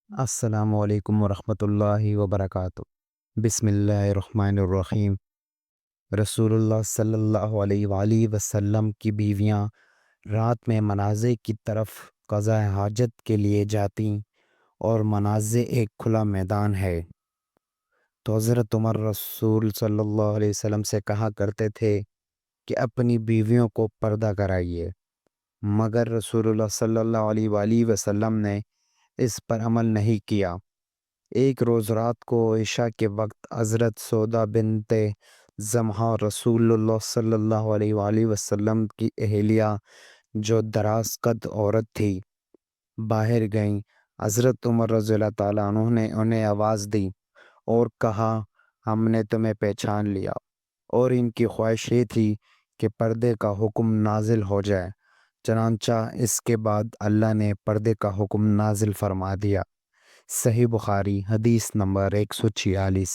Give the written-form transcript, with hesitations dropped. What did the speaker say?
السلام علیکم ورحمۃ اللہ وبرکاتہ۔ بسم اللہ الرحمن الرحیم۔ رسول اللہ صلی اللہ علیہ وآلہ وسلم کی بیویاں رات میں منازع کی طرف قضاء حاجت کے لیے جاتیں اور منازع ایک کھلا میدان ہے تو حضرت عمر رسول صلی اللہ علیہ وسلم سے کہا کرتے تھے کہ اپنی بیویوں کو پردہ کرائیے، مگر رسول اللہ صلی اللہ علیہ وآلہ وسلم نے اس پر عمل نہیں کیا۔ ایک روز رات کو عشاء کے وقت حضرت سودا بنت زمحہ رسول اللہ صلی اللہ علیہ وآلہ وسلم کی اہلیہ، جو دراز قد عورت تھی، باہر گئیں۔ حضرت عمر رضی اللہ تعالیٰ عنہ نے انہیں آواز دی اور کہا، ہم نے تمہیں پہچان لیا، اور ان کی خواہش یہ تھی کہ پردے کا حکم نازل ہو جائے۔ چنانچہ اس کے بعد اللہ نے پردے کا حکم نازل فرما دیا۔ صحیح بخاری حدیث نمبر 146۔